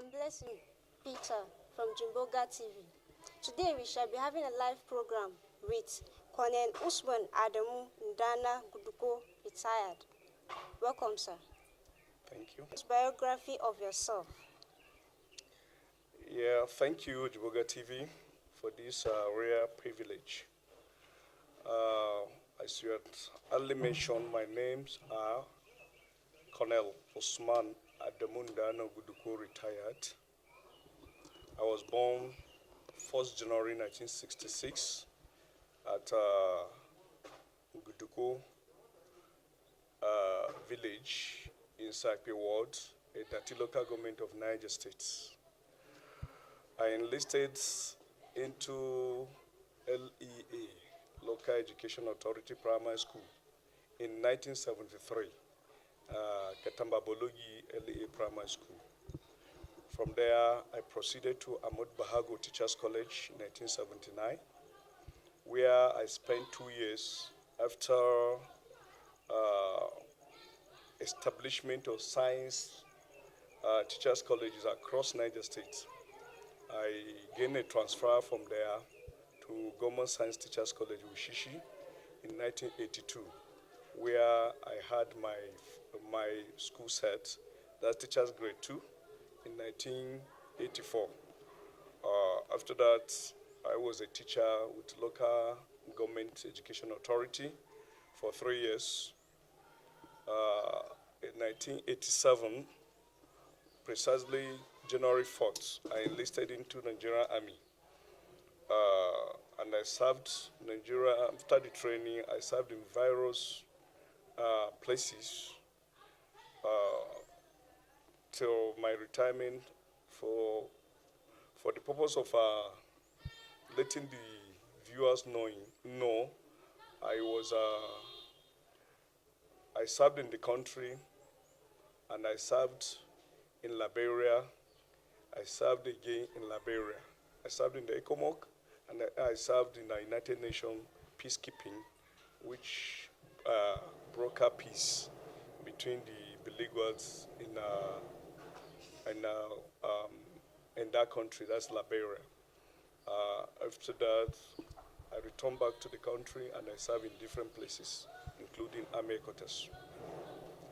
I'm Blessing Peter from Jinboga TV. Today we shall be having a live program with Colonel Usman Adamu Ndana Guduko, retired. Welcome, sir. Thank you. Biography of yourself. Yeah, thank you, Jinboga TV, for this rare privilege. As you had early mentioned, my names are Colonel Usman Adamu Ndana Guduko, retired. I was born 1st January 1966 at Guduko village in Saipe Ward, Edati local government of Niger State. I enlisted into LEA, Local Education Authority Primary School, in 1973, Katamba Bologi LEA Primary School. From there, I proceeded to Ahmad Bahago Teachers College in 1979, where I spent 2 years after establishment of science teachers colleges across Niger State. I gained a transfer from there to Government Science Teachers College, Wushishi, in 1982, where I had my school set, that's Teachers Grade 2, in 1984. After that, I was a teacher with Local Government Education Authority for 3 years. In 1987, precisely January 4th, I enlisted into Nigerian Army. And I served Nigeria, after the training, I served in various places till my retirement for the purpose of letting the viewers know I served in the country, and I served in Liberia. I served again in Liberia. I served in the ECOMOG, and I served in the United Nations peacekeeping, which brokered peace between the belligerents in that country, that's Liberia. After that, I returned back to the country, and I served in different places, including Army quarters.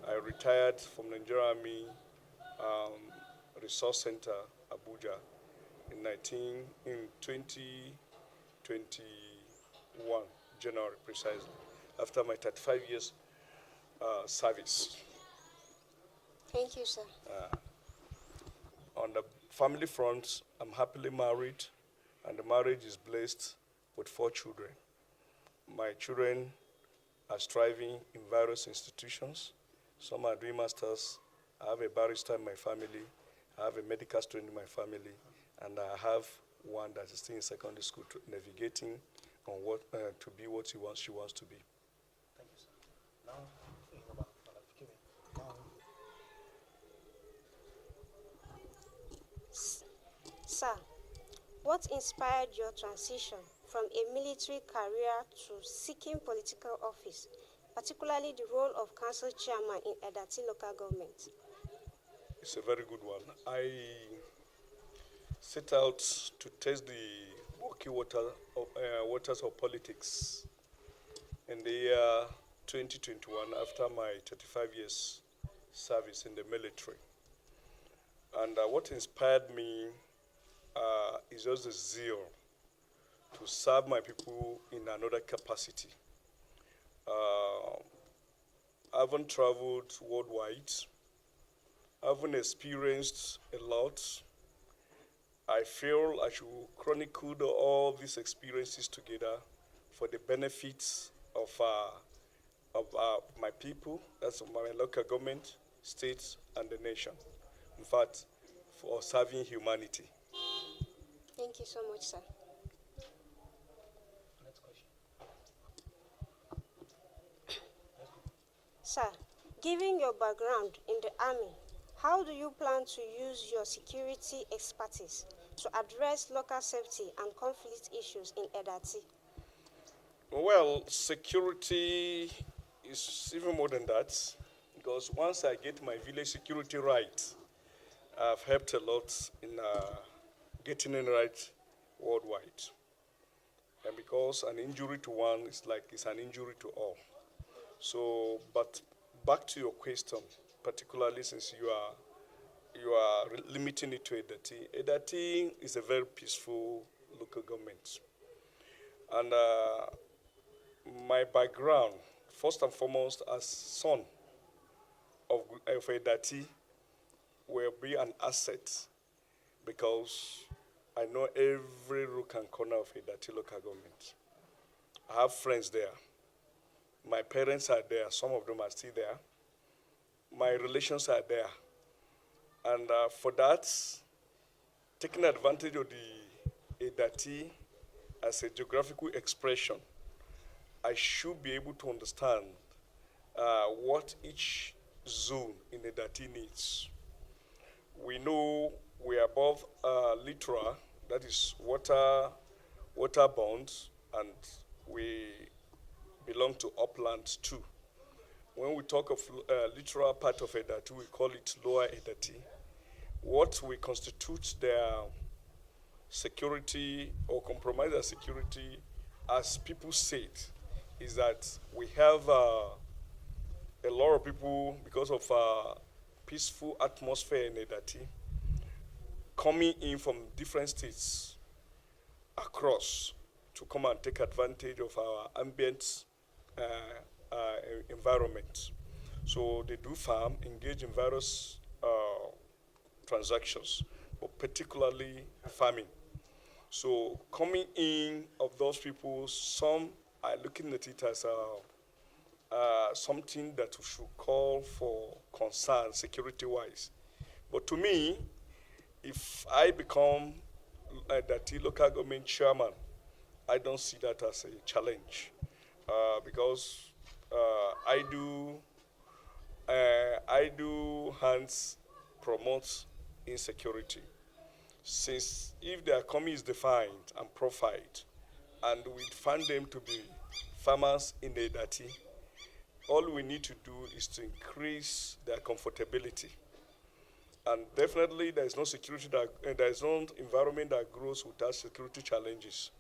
I retired from Nigerian Army Resource Center, Abuja, in 2021, January precisely, after my 35 years service. Thank you, sir. On the family front, I'm happily married, and the marriage is blessed with 4 children. My children are striving in various institutions. Some are doing masters. I have a barrister in my family. I have a medical student in my family, and I have one that is still in secondary school navigating on what to be what she wants to be. Thank you, sir. Now, Sir, what inspired your transition from a military career to seeking political office, particularly the role of council chairman in Edati local government? It's a very good one. I set out to test the murky waters of politics in the year 2021 after my 35 years service in the military. And what inspired me is just the zeal to serve my people in another capacity. I haven't traveled worldwide. I haven't experienced a lot. I feel I should chronicle all these experiences together for the benefits of my people, that's my local government, states, and the nation. In fact, for serving humanity. Thank you so much, sir. next question. Sir, given your background in the Army, how do you plan to use your security expertise to address local safety and conflict issues in Edati? Well, security is even more than that, because once I get my village security right, I've helped a lot in getting it right worldwide. And because an injury to one is like it's an injury to all. So, but back to your question, particularly since you are limiting it to Edati. Edati is a very peaceful local government. And my background, first and foremost, as son of Edati, will be an asset because I know every rook and corner of Edati local government. I have friends there. My parents are there. Some of them are still there. My relations are there. And for that, taking advantage of the Edati as a geographical expression, I should be able to understand what each zone in Edati needs. We know we are above littoral, that is waterbound, and we belong to uplands too. When we talk of littoral part of Edati, we call it Lower Edati. What we constitute their security or compromise their security, as people say it, is that we have a lot of people, because of peaceful atmosphere in Edati, coming in from different states across to come and take advantage of our ambient environment. So they do farm, engage in various transactions, but particularly farming. So coming in of those people, some are looking at it as something that we should call for concern security-wise. But to me, if I become that local government chairman, I don't see that as a challenge because I do hands promote insecurity. Since if their coming is defined and profiled, and we find them to be farmers in Edati, all we need to do is to increase their comfortability. And definitely there is no security there is no environment that grows without security challenges.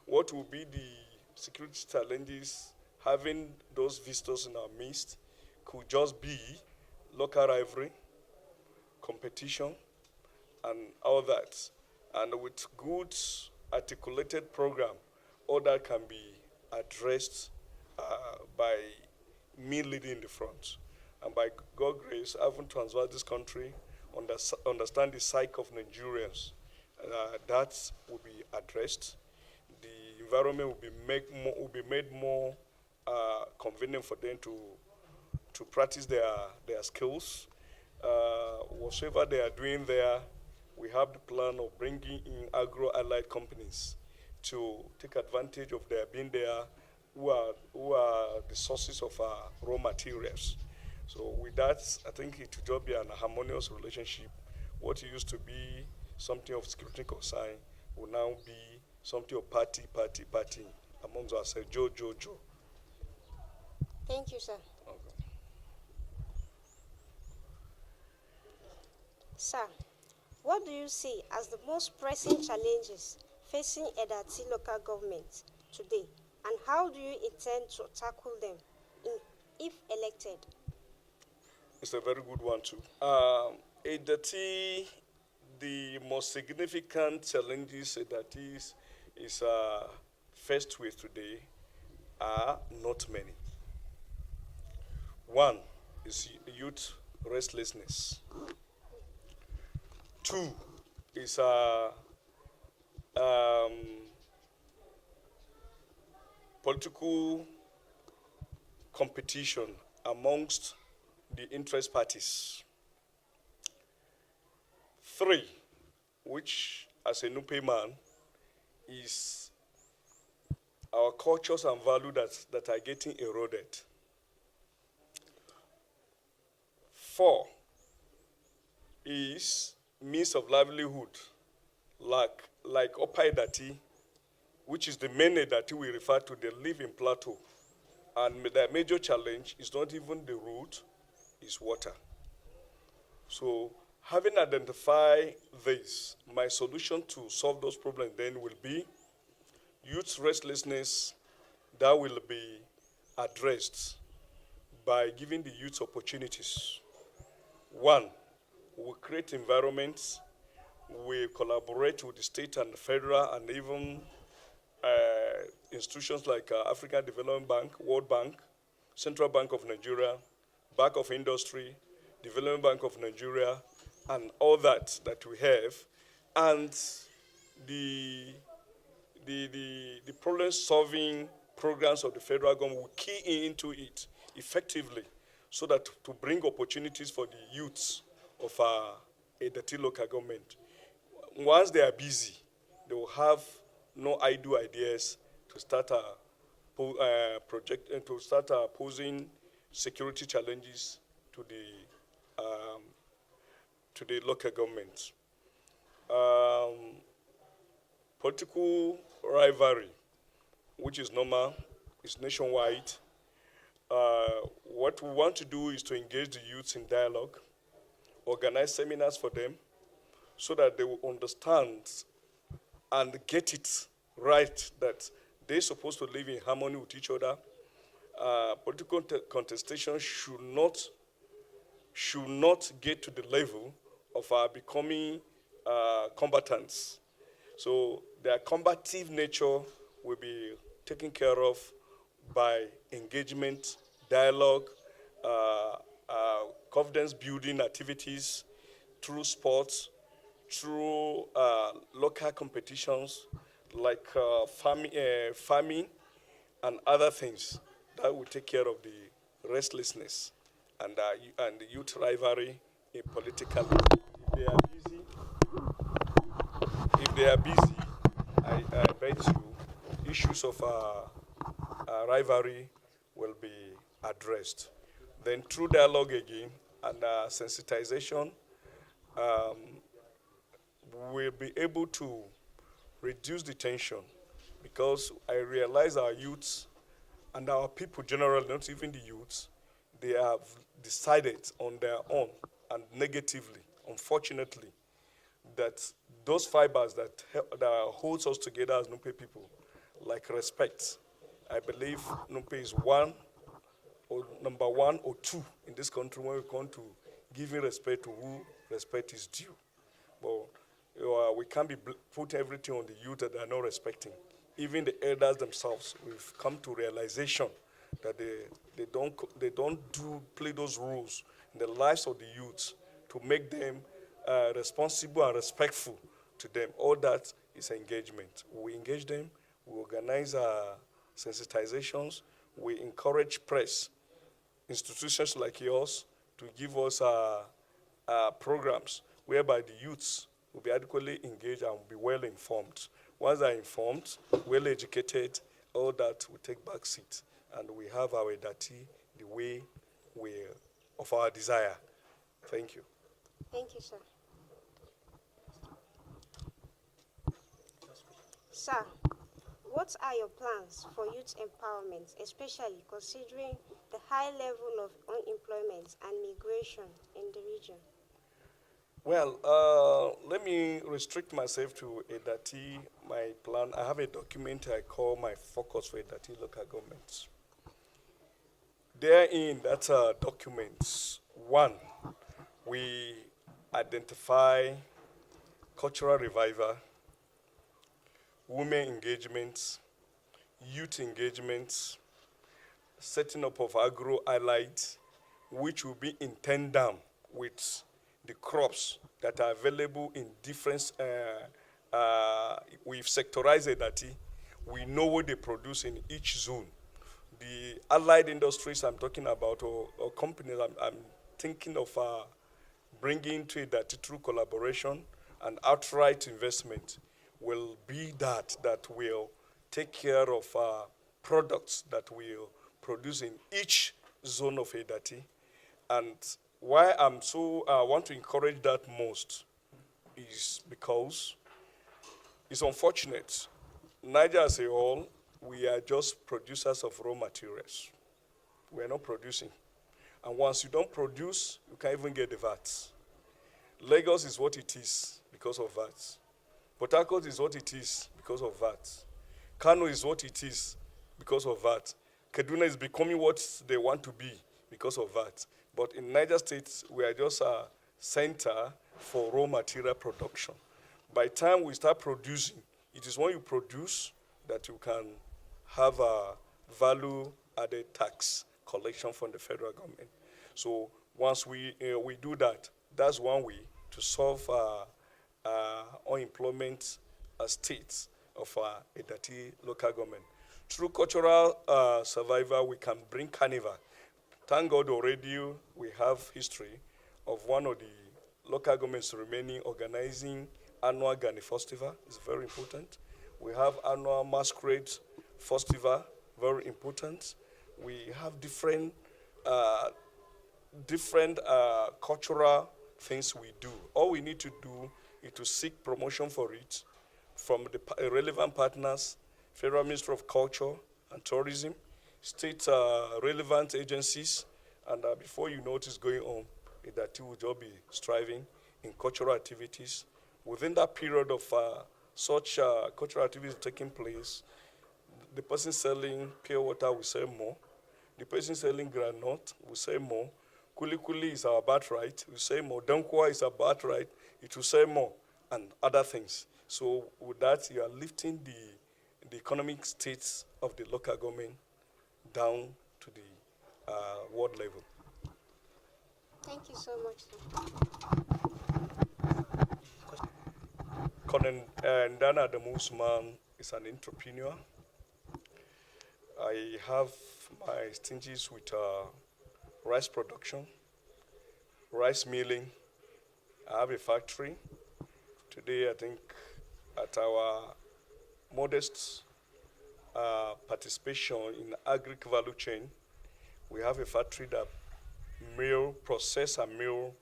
What will be the security challenges having those visitors in our midst could just be local rivalry, competition, and all that. And with good articulated program, all that can be addressed by me leading the front. And by God's grace, having transferred this country, understand the psyche of Nigerians, that will be addressed. The environment will be made more convenient for them to practice their skills. Whatever they are doing there, we have the plan of bringing in agro-allied companies to take advantage of their being there, who are the sources of raw materials. So with that, I think it will just be an harmonious relationship. What used to be something of security concern will now be something of party amongst ourselves. Joe. Thank you, sir. Okay. Sir, what do you see as the most pressing challenges facing Edati local government today, and how do you intend to tackle them if elected? It's a very good one too. Edati, the most significant challenges Edati is faced with today are not many. One is youth restlessness. Two is political competition amongst the interest parties. Three, which as a Nupe man, is our cultures and values that are getting eroded. Four is means of livelihood, like Opa Edati, which is the main Edati we refer to, they live in plateau. And their major challenge is not even the road, it's water. So Having identified this, my solution to solve those problems then will be youth restlessness that will be addressed by giving the youth opportunities. One, we create environments, we collaborate with the state and the federal and even institutions like African Development Bank, World Bank, Central Bank of Nigeria, Bank of Industry, Development Bank of Nigeria, and all that we have, and the the problem-solving programs of the federal government will key into it effectively so that to bring opportunities for the youths of Edati local government. Once they are busy, they will have no idle ideas to start to start posing security challenges to the local government. Political rivalry, which is normal, is nationwide. What we want to do is to engage the youths in dialogue, organize seminars for them, so that they will understand and get it right that they're supposed to live in harmony with each other. Political contestation should not get to the level of becoming combatants. So their combative nature will be taken care of by engagement, dialogue, confidence building activities, through sports, through local competitions like farming and other things that will take care of the restlessness and the youth rivalry in political. If they are busy, I bet you issues of rivalry will be addressed. Then through dialogue again and sensitization, we'll be able to reduce the tension, because I realize our youths and our people generally, not even the youths, they have decided on their own and negatively, unfortunately, that those fibers that holds us together as Nupe people, like respect, I believe Nupe is number one or two in this country when we come to giving respect to who respect is due. But we can't put everything on the youth that they are not respecting. Even the elders themselves, we've come to realization that they don't play those roles in the lives of the youths to make them responsible and respectful to them. All that is engagement. We engage them, we organize sensitizations, we encourage press, institutions like yours to give us programs whereby the youths will be adequately engaged and will be well informed. Once they're informed, well educated, all that will take back seat, and we have our Edati the way of our desire. Thank you. Thank you, sir. Sir, what are your plans for youth empowerment, especially considering the high level of unemployment and migration in the region? Well, let me restrict myself to Edati, my plan. I have a document I call my focus for Edati local governments. Therein, that documents, one, we identify cultural revival, women engagements, youth engagements, setting up of agro-allied, which will be in tandem with the crops that are available in different, we've sectorized Edati. We know what they produce in each zone. The allied industries I'm talking about, or companies I'm thinking of bringing to Edati through collaboration and outright investment will be that will take care of products that we'll produce in each zone of Edati. And why I'm so want to encourage that most is because it's unfortunate. Niger as a whole, we are just producers of raw materials. We are not producing. And once you don't produce, you can't even get the VAT. Lagos is what it is because of that. Port Harcourt is what it is because of that. Kano is what it is because of that. Kaduna is becoming what they want to be because of that. But in Niger State, we are just a center for raw material production. By the time we start producing, it is when you produce that you can have a value-added tax collection from the federal government. So once we do that, that's one way to solve unemployment states of a dirty local government. Through cultural survival, we can bring carnival. Thank God already we have history of one of the local governments remaining organizing annual Gani Festival. It's very important. We have annual Masquerade Festival, very important. We have different cultural things we do. All we need to do is to seek promotion for it from the relevant partners, Federal Ministry of Culture and Tourism, state relevant agencies, and before you know what is going on, that you will just be striving in cultural activities. Within that period of such cultural activities taking place, the person selling pure water will sell more. The person selling granite will sell more. Kuli kuli is our birthright, we sell more. Dankwa is our birthright, it will sell more, and other things. So with that, you are lifting the economic states of the local government down to the world level. Thank you so much, sir. Colonel Ndana Adamu is an entrepreneur. I have my stinges with rice production, rice milling. I have a factory. Today, I think at our modest participation in agri value chain, we have a factory that process and mill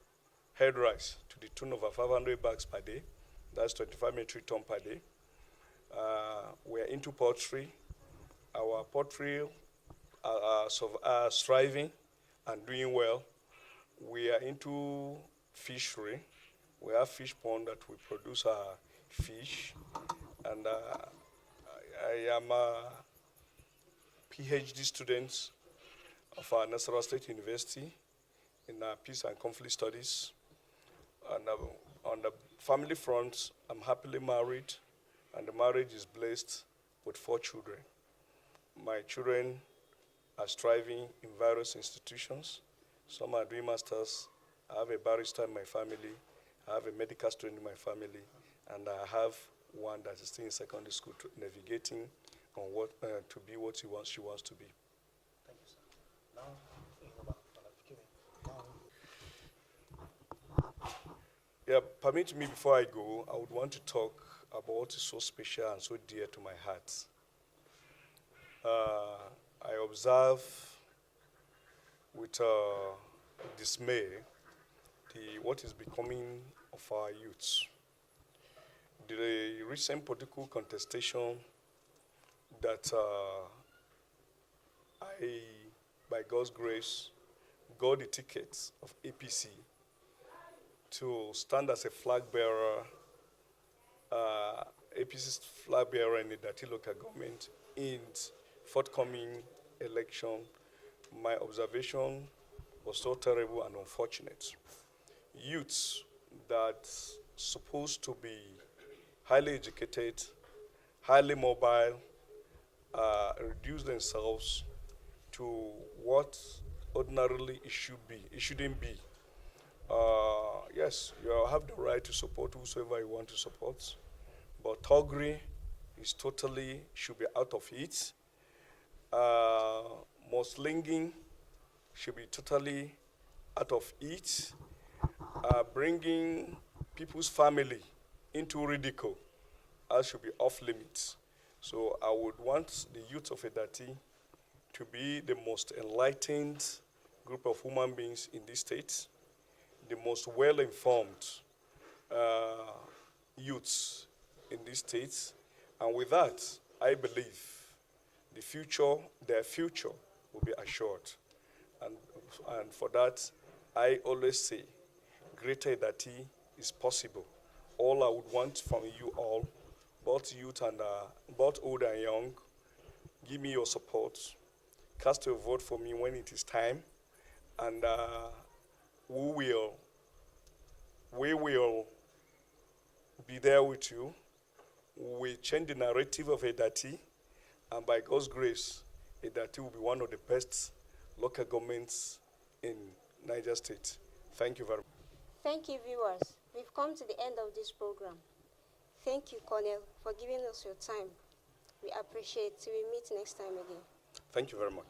head rice to the tune of 500 bags per day. That's 25 metric ton per day. We are into poultry. Our poultry are striving and doing well. We are into fishery. We have fish pond that we produce fish. And I am a PhD student of Nasarawa State University in Peace and Conflict Studies. And on the family front, I'm happily married, and the marriage is blessed with 4 children. My children are striving in various institutions. Some are doing masters. I have a barrister in my family. I have a medical student in my family, and I have one that is still in secondary school navigating on what to be what she wants to be. Thank you, sir. Now, Yeah, permit me before I go, I would want to talk about what is so special and so dear to my heart. I observe with dismay what is becoming of our youths. The recent political contestation that by God's grace, got the tickets of APC to stand as a flag bearer, APC's flag bearer in the Dati local government in forthcoming election. My observation was so terrible and unfortunate. Youths that supposed to be highly educated, highly mobile, reduce themselves to what ordinarily it should be. It shouldn't be. Yes, you have the right to support whosoever you want to support, but thuggery is should be out of it. Muslinging should be totally out of it. Bringing people's family into ridicule should be off limits. So I would want the youth of Edati to be the most enlightened group of human beings in this state, the most well-informed youths in this state. And with that, I believe their future will be assured. And for that, I always say, Greater Edati is possible. All I would want from you all, both youth and both old and young, give me your support. Cast a vote for me when it is time, and we will be there with you. We change the narrative of Edati, and by God's grace, Edati will be one of the best local governments in Niger State. Thank you very much. Thank you, viewers. We've come to the end of this program. Thank you, Colonel, for giving us your time. We appreciate it. We meet next time again. Thank you very much.